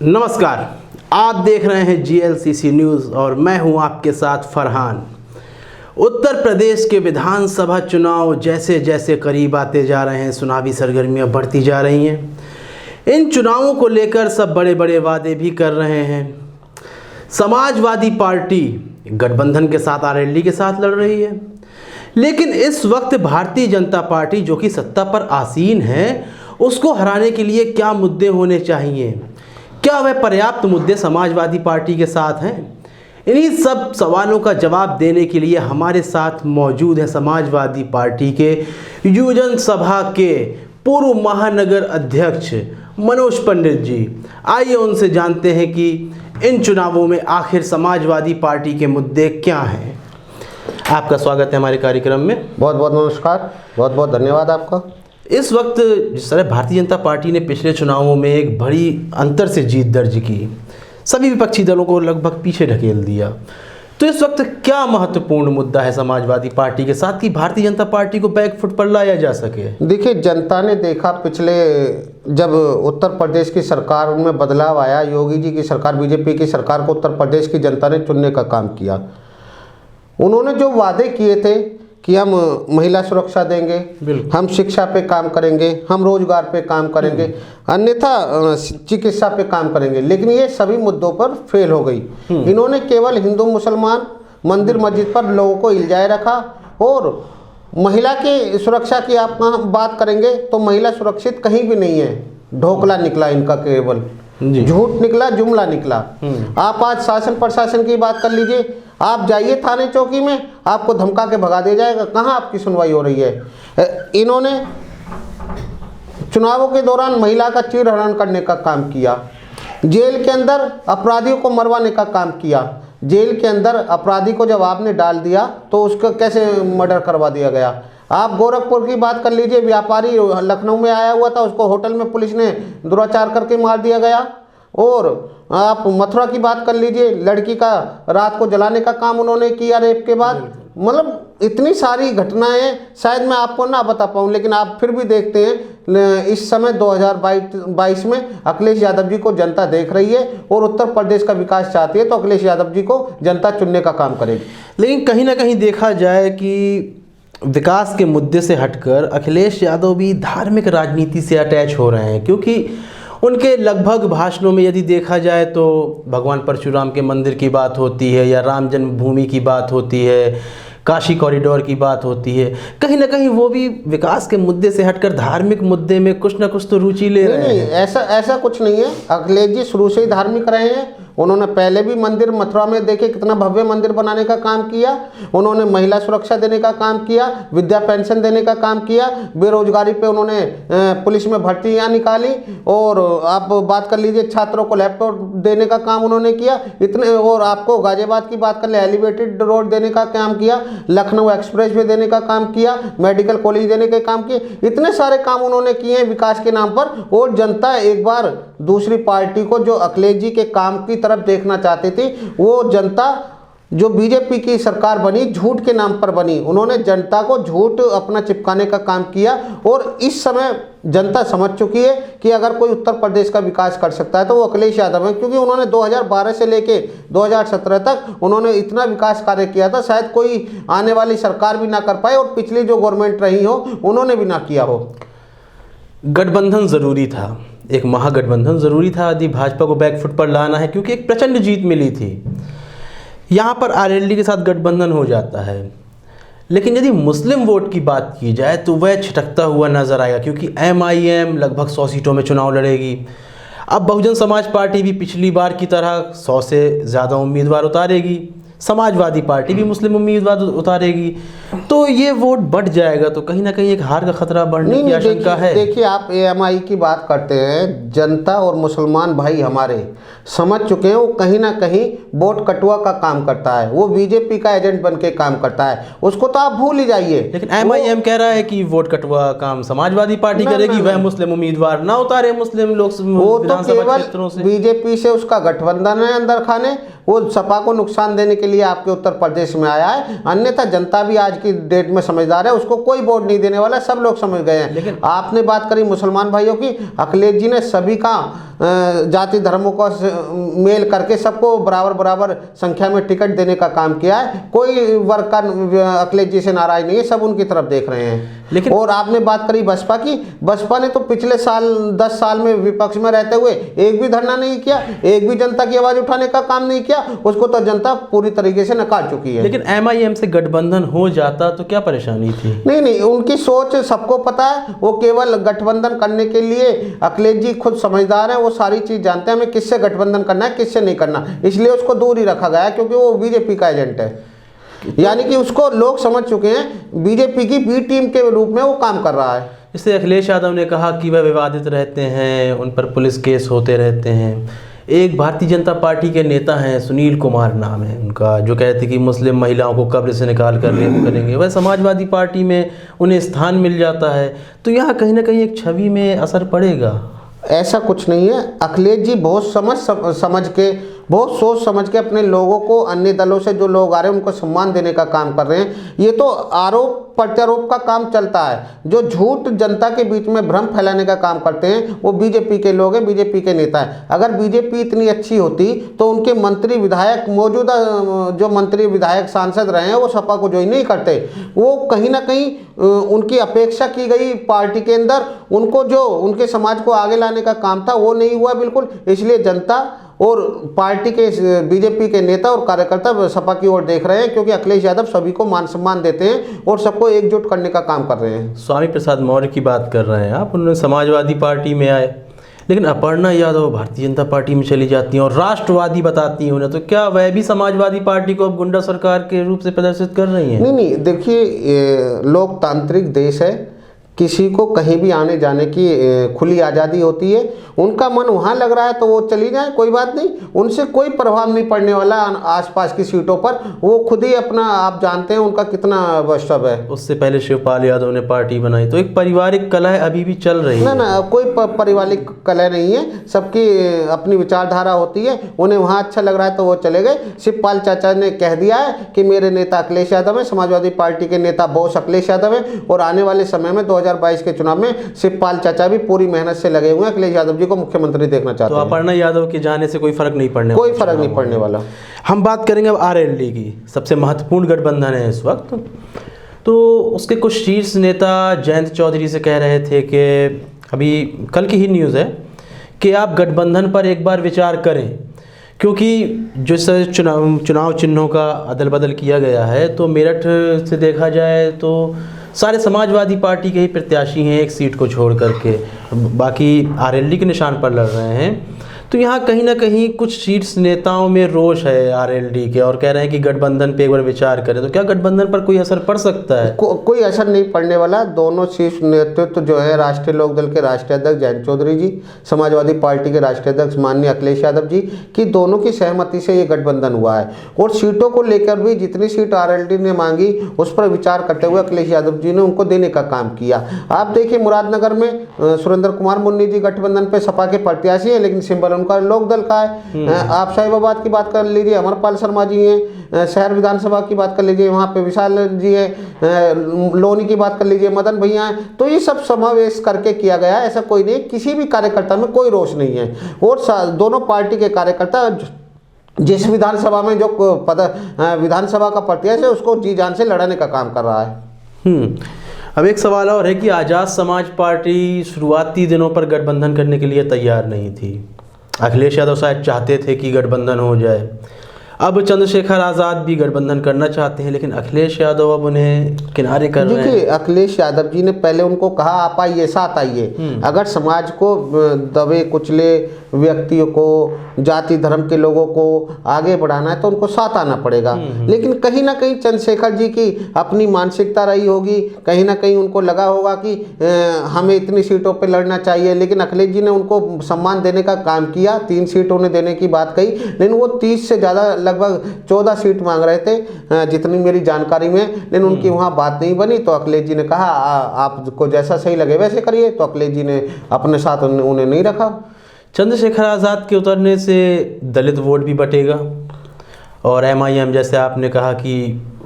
नमस्कार, आप देख रहे हैं GLCC न्यूज़ और मैं हूं आपके साथ फरहान। उत्तर प्रदेश के विधानसभा चुनाव जैसे जैसे करीब आते जा रहे हैं, चुनावी सरगर्मियां बढ़ती जा रही हैं। इन चुनावों को लेकर सब बड़े बड़े वादे भी कर रहे हैं। समाजवादी पार्टी गठबंधन के साथ आरएलडी के साथ लड़ रही है, लेकिन इस वक्त भारतीय जनता पार्टी जो कि सत्ता पर आसीन है, उसको हराने के लिए क्या मुद्दे होने चाहिए? क्या वह पर्याप्त मुद्दे समाजवादी पार्टी के साथ हैं? इन्हीं सब सवालों का जवाब देने के लिए हमारे साथ मौजूद है समाजवादी पार्टी के युवजन सभा के पूर्व महानगर अध्यक्ष मनोज पंडित जी। आइए उनसे जानते हैं कि इन चुनावों में आखिर समाजवादी पार्टी के मुद्दे क्या हैं। आपका स्वागत है हमारे कार्यक्रम में। बहुत बहुत नमस्कार, बहुत बहुत धन्यवाद आपका। इस वक्त जिस तरह भारतीय जनता पार्टी ने पिछले चुनावों में एक बड़ी अंतर से जीत दर्ज की, सभी विपक्षी दलों को लगभग पीछे ढकेल दिया, तो इस वक्त क्या महत्वपूर्ण मुद्दा है समाजवादी पार्टी के साथ कि भारतीय जनता पार्टी को बैकफुट पर लाया जा सके? देखिए, जनता ने देखा पिछले जब उत्तर प्रदेश की सरकार में बदलाव आया, योगी जी की सरकार, बीजेपी की सरकार को उत्तर प्रदेश की जनता ने चुनने का काम किया। उन्होंने जो वादे किए थे कि हम महिला सुरक्षा देंगे, हम शिक्षा पे काम करेंगे, हम रोजगार पे काम करेंगे, अन्यथा चिकित्सा पे काम करेंगे, लेकिन ये सभी मुद्दों पर फेल हो गई। इन्होंने केवल हिंदू मुसलमान मंदिर मस्जिद पर लोगों को इल्जाए रखा। और महिला की सुरक्षा की आप बात करेंगे तो महिला सुरक्षित कहीं भी नहीं है। ढोकला निकला इनका, केवल झूठ निकला, जुमला निकला। आप आज शासन प्रशासन की बात कर लीजिए, आप जाइए थाने चौकी में, आपको धमका के भगा दिया जाएगा। कहाँ आपकी सुनवाई हो रही है? इन्होंने चुनावों के दौरान महिला का चीरहरण करने का काम किया, जेल के अंदर अपराधियों को मरवाने का काम किया। जेल के अंदर अपराधी को जब आपने डाल दिया तो उसका कैसे मर्डर करवा दिया गया। आप गोरखपुर की बात कर लीजिए, व्यापारी लखनऊ में आया हुआ था, उसको होटल में पुलिस ने दुराचार करके मार दिया गया। और आप मथुरा की बात कर लीजिए, लड़की का रात को जलाने का काम उन्होंने किया रेप के बाद। मतलब इतनी सारी घटनाएं शायद मैं आपको ना बता पाऊँ, लेकिन आप फिर भी देखते हैं इस समय 2022 में अखिलेश यादव जी को जनता देख रही है और उत्तर प्रदेश का विकास चाहती है, तो अखिलेश यादव जी को जनता चुनने का काम करेगी। लेकिन कहीं ना कहीं देखा जाए कि विकास के मुद्दे से हटकर अखिलेश यादव भी धार्मिक राजनीति से अटैच हो रहे हैं, क्योंकि उनके लगभग भाषणों में यदि देखा जाए तो भगवान परशुराम के मंदिर की बात होती है या राम जन्मभूमि की बात होती है, काशी कॉरिडोर की बात होती है, कहीं ना कहीं वो भी विकास के मुद्दे से हटकर धार्मिक मुद्दे में कुछ ना कुछ तो रुचि ले रहे हैं। ऐसा कुछ नहीं है। अखिलेश जी शुरू से ही धार्मिक रहे हैं। उन्होंने पहले भी मंदिर मथुरा में देखे कितना भव्य मंदिर बनाने का काम किया। उन्होंने महिला सुरक्षा देने का काम किया, विद्या पेंशन देने का काम किया, बेरोजगारी पे उन्होंने पुलिस में भर्तियाँ निकाली। और आप बात कर लीजिए, छात्रों को लैपटॉप देने का काम उन्होंने किया इतने। और आपको गाजियाबाद की बात कर ले, एलिवेटेड रोड देने का काम किया, लखनऊ एक्सप्रेस वे देने का काम किया, मेडिकल कॉलेज देने के काम किए। इतने सारे काम उन्होंने किए हैं विकास के नाम पर। और जनता एक बार दूसरी पार्टी को, जो अखिलेश जी के काम की तरफ देखना चाहती थी, वो जनता जो बीजेपी की सरकार बनी, झूठ के नाम पर बनी। उन्होंने जनता को झूठ अपना चिपकाने का काम किया। और इस समय जनता समझ चुकी है कि अगर कोई उत्तर प्रदेश का विकास कर सकता है तो वो अखिलेश यादव है, क्योंकि उन्होंने 2012 से लेके 2017 तक उन्होंने इतना विकास कार्य किया था, शायद कोई आने वाली सरकार भी ना कर पाए और पिछली जो गवर्नमेंट रही हो उन्होंने भी ना किया हो। गठबंधन ज़रूरी था, एक महागठबंधन ज़रूरी था यदि भाजपा को बैकफुट पर लाना है, क्योंकि एक प्रचंड जीत मिली थी। यहाँ पर आरएलडी के साथ गठबंधन हो जाता है, लेकिन यदि मुस्लिम वोट की बात की जाए तो वह छिटकता हुआ नजर आएगा, क्योंकि MIM लगभग 100 सीटों में चुनाव लड़ेगी। अब बहुजन समाज पार्टी भी पिछली बार की तरह 100 से ज़्यादा उम्मीदवार उतारेगी, समाजवादी पार्टी भी मुस्लिम उम्मीदवार उतारेगी, तो ये वोट बढ़ जाएगा। तो कहीं ना कहीं एक हार का खतरा बढ़ने की आशंका है। देखिए, आप AMI की बात करते हैं, जनता और मुसलमान भाई हमारे समझ चुके हैं वो कहीं ना कहीं वोट कटुआ का काम करता है, वो बीजेपी का एजेंट बन के काम करता है, उसको तो आप भूल ही जाइए। लेकिन MIM कह रहा है कि वोट कटुआ काम समाजवादी पार्टी करेगी, वह मुस्लिम उम्मीदवार ना उतारे मुस्लिम लोग विधानसभा क्षेत्रों से। बीजेपी से उसका गठबंधन है अंदर खाने, वो सपा को नुकसान देने के लिए आपके उत्तर प्रदेश में आया है। अन्यथा जनता भी आज की डेट में समझदार है, उसको कोई वोट नहीं देने वाला, सब लोग समझ गए हैं। लेकिन आपने बात करी मुसलमान भाइयों की, अखिलेश जी ने सभी का जाति धर्मों का मेल करके सबको बराबर बराबर संख्या में टिकट देने का काम किया है। कोई वर्ग का अखिलेश जी से नाराज नहीं है, सब उनकी तरफ देख रहे हैं। लेकिन और आपने बात करी बसपा की, बसपा ने तो पिछले साल 10 साल में विपक्ष में रहते हुए एक भी धरना नहीं किया, एक भी जनता की आवाज उठाने का काम नहीं किया। उसको तो जनता पूरी तरीके से नकार चुकी है। लेकिन MIM से गठबंधन हो जाता तो क्या परेशानी थी? नहीं, उनकी सोच सबको पता है। वो केवल गठबंधन करने के लिए, अखिलेश जी खुद समझदार हैं, वो सारी चीज जानते हैं हमें किससे गठबंधन करना है किससे नहीं करना, इसलिए उसको दूर ही रखा गया है, क्योंकि वो बीजेपी का एजेंट है। यानी कि उसको लोग समझ चुके हैं, बीजेपी की बी टीम के रूप में वो काम कर रहा है। इससे अखिलेश यादव ने कहा कि वह विवादित रहते हैं, उन पर पुलिस केस होते रहते हैं। एक भारतीय जनता पार्टी के नेता हैं, सुनील कुमार नाम है उनका, जो कहते कि मुस्लिम महिलाओं को कब्र से निकाल कर रेप करेंगे। वह समाजवादी पार्टी में उन्हें स्थान मिल जाता है, तो यहाँ कहीं ना कहीं एक छवि में असर पड़ेगा। ऐसा कुछ नहीं है। अखिलेश जी बहुत समझ के, बहुत सोच समझ के अपने लोगों को, अन्य दलों से जो लोग आ रहे हैं उनको सम्मान देने का काम कर रहे हैं। ये तो आरोप प्रत्यारोप का काम चलता है। जो झूठ जनता के बीच में भ्रम फैलाने का काम करते हैं वो बीजेपी के लोग हैं, बीजेपी के नेता हैं। अगर बीजेपी इतनी अच्छी होती तो उनके मंत्री विधायक, मौजूदा जो मंत्री विधायक सांसद रहे हैं वो सपा को ज्वाइन नहीं करते। वो कहीं ना कहीं उनकी अपेक्षा की गई पार्टी के अंदर, उनको जो उनके समाज को आगे लाने का काम था वो नहीं हुआ बिल्कुल। इसलिए जनता और पार्टी के, बीजेपी के नेता और कार्यकर्ता सपा की ओर देख रहे हैं, क्योंकि अखिलेश यादव सभी को मान सम्मान देते हैं और सबको एकजुट करने का काम कर रहे हैं। स्वामी प्रसाद मौर्य की बात कर रहे हैं आप, उन्होंने समाजवादी पार्टी में आए, लेकिन अपर्णा यादव भारतीय जनता पार्टी में चली जाती हैं और राष्ट्रवादी बताती हैं उन्हें, तो क्या वह भी समाजवादी पार्टी को अब गुंडा सरकार के रूप से प्रदर्शित कर रही हैं? नहीं, देखिए लोकतांत्रिक देश है, किसी को कहीं भी आने जाने की खुली आज़ादी होती है। उनका मन वहाँ लग रहा है तो वो चली जाए, कोई बात नहीं, उनसे कोई प्रभाव नहीं पड़ने वाला आसपास की सीटों पर। वो खुद ही अपना, आप जानते हैं उनका कितना वैष्णव है। उससे पहले शिवपाल यादव ने पार्टी बनाई, तो एक पारिवारिक कलह अभी भी चल रही है। ना, कोई पारिवारिक कलह नहीं है, सबकी अपनी विचारधारा होती है। उन्हें वहाँ अच्छा लग रहा है तो वो चले गए। शिवपाल चाचा ने कह दिया है कि मेरे नेता अखिलेश यादव है, समाजवादी पार्टी के नेता बॉस अखिलेश यादव है, और आने वाले समय में 2022 के चुनाव में शिवपाल चाचा भी पूरी मेहनत से लगे हुए हैं, अखिलेश यादव जी को मुख्यमंत्री देखना चाहते हैं। तो अपर्णा यादव के जाने से कोई फर्क नहीं पड़ने, कोई फर्क नहीं पड़ने वाला। हम बात करेंगे अब RLD की, सबसे महत्वपूर्ण गठबंधन है इस वक्त। तो उसके कुछ शीर्ष नेता जयंत चौधरी से कह रहे थे कि अभी कल की ही न्यूज़ है कि आप गठबंधन पर एक बार विचार करें, क्योंकि जिस चुनाव चिन्हों का अदल बदल किया गया है, तो मेरठ से देखा जाए तो सारे समाजवादी पार्टी के ही प्रत्याशी हैं, एक सीट को छोड़ करके, बाकी RLD के निशान पर लड़ रहे हैं। तो यहाँ कहीं ना कहीं कुछ शीर्ष नेताओं में रोष है RLD के, और कह रहे हैं कि गठबंधन पे एक बार विचार करें। तो क्या गठबंधन पर कोई असर पड़ सकता है? कोई असर नहीं पड़ने वाला। दोनों शीर्ष नेतृत्व जो है, राष्ट्रीय लोकदल के राष्ट्रीय अध्यक्ष जयंत चौधरी जी, समाजवादी पार्टी के राष्ट्रीय अध्यक्ष माननीय अखिलेश यादव जी की, दोनों की सहमति से ये गठबंधन हुआ है। और सीटों को लेकर भी जितनी सीट RLD ने मांगी उस पर विचार करते हुए अखिलेश यादव जी ने उनको देने का काम किया। आप देखिए मुरादनगर में सुरेंद्र कुमार मुन्नी जी गठबंधन पे सपा के प्रत्याशी हैं, लेकिन सिंबल उनका लोकदल का है। आप साहिबाबाद की बात कर लीजिए, अमरपाल शर्मा जी हैं। शहर विधानसभा की बात कर लीजिए, वहाँ पे विशाल जी हैं। लोनी की बात कर लीजिए, मदन भैया हैं। तो ये सब समावेश करके किया गया है, ऐसा कोई नहीं, किसी भी कार्यकर्ता में कोई रोष नहीं है। और दोनों पार्टी के कार्यकर्ता जिस विधानसभा में जो विधानसभा का प्रत्याशी है उसको जी जान से लड़ाने का काम कर रहा है। अब एक सवाल और है कि आज़ाद समाज पार्टी शुरुआती दिनों पर गठबंधन करने के लिए तैयार नहीं थी। अखिलेश यादव शायद चाहते थे कि गठबंधन हो जाए। अब चंद्रशेखर आज़ाद भी गठबंधन करना चाहते हैं, लेकिन अखिलेश यादव अब उन्हें किनारे कर रहे हैं। देखिए अखिलेश यादव जी ने पहले उनको कहा आप आइए, साथ आइए। अगर समाज को दबे कुचले व्यक्तियों को, जाति धर्म के लोगों को आगे बढ़ाना है तो उनको साथ आना पड़ेगा। लेकिन कहीं ना कहीं चंद्रशेखर जी की अपनी मानसिकता रही होगी, कहीं ना कहीं उनको लगा होगा कि हमें इतनी सीटों पे लड़ना चाहिए। लेकिन अखिलेश जी ने उनको सम्मान देने का काम किया, 3 सीट उन्हें देने की बात कही, लेकिन वो 30 से ज़्यादा, लगभग 14 सीट मांग रहे थे जितनी मेरी जानकारी में, लेकिन उनकी वहाँ बात नहीं बनी। तो अखिलेश जी ने कहा आपको जैसा सही लगे वैसे करिए। तो अखिलेश जी ने अपने साथ उन्हें नहीं रखा। चंद्रशेखर आज़ाद के उतरने से दलित वोट भी बटेगा, और MIM जैसे आपने कहा कि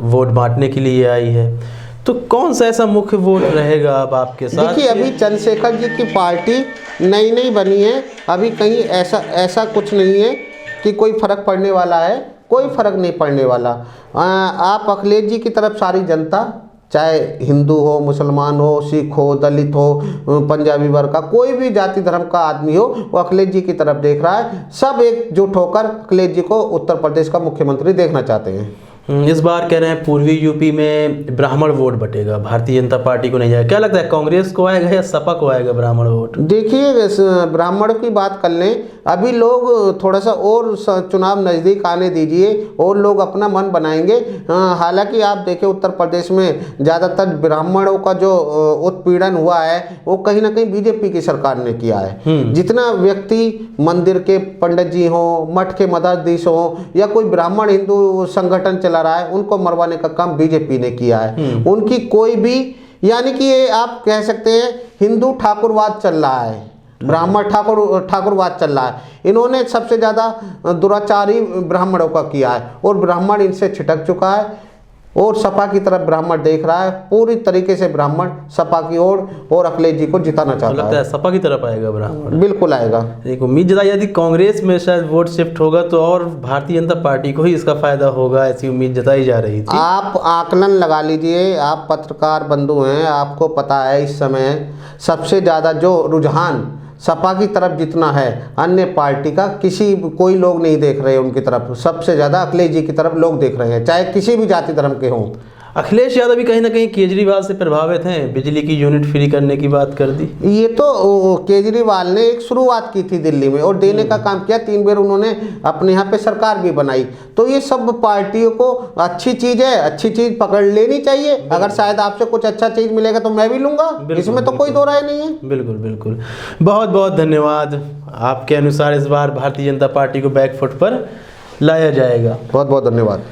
वोट बांटने के लिए आई है, तो कौन सा ऐसा मुख्य वोट रहेगा अब आपके साथ? देखिए अभी चंद्रशेखर जी की पार्टी नई नई बनी है, अभी कहीं ऐसा कुछ नहीं है कि कोई फ़र्क पड़ने वाला है, कोई फ़र्क नहीं पड़ने वाला। आप अखिलेश जी की तरफ सारी जनता, चाहे हिंदू हो, मुसलमान हो, सिख हो, दलित हो, पंजाबी वर्ग का कोई भी जाति धर्म का आदमी हो, वो अखिलेश जी की तरफ देख रहा है। सब एकजुट होकर अखिलेश जी को उत्तर प्रदेश का मुख्यमंत्री देखना चाहते हैं। इस बार कह रहे हैं पूर्वी यूपी में ब्राह्मण वोट बटेगा, भारतीय जनता पार्टी को नहीं जाएगा। क्या लगता है, कांग्रेस को आएगा या सपा को आएगा ब्राह्मण वोट? देखिए, ब्राह्मण की बात कर लें, अभी लोग थोड़ा सा और चुनाव नज़दीक आने दीजिए और लोग अपना मन बनाएंगे। हालांकि आप देखें उत्तर प्रदेश में ज़्यादातर ब्राह्मणों का जो उत्पीड़न हुआ है वो कहीं ना कहीं बीजेपी की सरकार ने किया है। जितना व्यक्ति मंदिर के पंडित जी हों, मठ के मठाधीश हों, या कोई ब्राह्मण हिंदू संगठन चला रहा है, उनको मरवाने का काम बीजेपी ने किया है। उनकी कोई भी, यानी कि ये आप कह सकते हैं हिंदू ठाकुरवाद चल रहा है, ब्राह्मण ठाकुरवाद चल रहा है। इन्होंने सबसे ज़्यादा दुराचारी ब्राह्मणों का किया है और ब्राह्मण इनसे छिटक चुका है और सपा की तरफ ब्राह्मण देख रहा है। पूरी तरीके से ब्राह्मण सपा की ओर और अखिलेश जी को जिताना चाहता लगता है सपा की तरफ आएगा ब्राह्मण? बिल्कुल आएगा। एक उम्मीद जताई, यदि कांग्रेस में शायद वोट शिफ्ट होगा तो और भारतीय जनता पार्टी को ही इसका फायदा होगा, ऐसी उम्मीद जताई जा रही थी। आप आकलन लगा लीजिए, आप पत्रकार बंधु हैं, आपको पता है इस समय सबसे ज़्यादा जो रुझान सपा की तरफ जितना है, अन्य पार्टी का कोई लोग नहीं देख रहे उनकी तरफ। सबसे ज़्यादा अखिलेश जी की तरफ लोग देख रहे हैं, चाहे किसी भी जाति धर्म के हों। अखिलेश यादव भी कहीं ना कहीं केजरीवाल से प्रभावित हैं, बिजली की यूनिट फ्री करने की बात कर दी। ये तो केजरीवाल ने एक शुरुआत की थी दिल्ली में और देने का काम किया। 3 बार उन्होंने अपने यहाँ पे सरकार भी बनाई। तो ये सब पार्टियों को अच्छी चीज़ है, अच्छी चीज़ पकड़ लेनी चाहिए। अगर शायद आपसे कुछ अच्छा चीज़ मिलेगा तो मैं भी लूँगा, इसमें तो कोई दो राय नहीं है। बिल्कुल बिल्कुल, बहुत बहुत धन्यवाद। आपके अनुसार इस बार भारतीय जनता पार्टी को बैकफुट पर लाया जाएगा। बहुत बहुत धन्यवाद।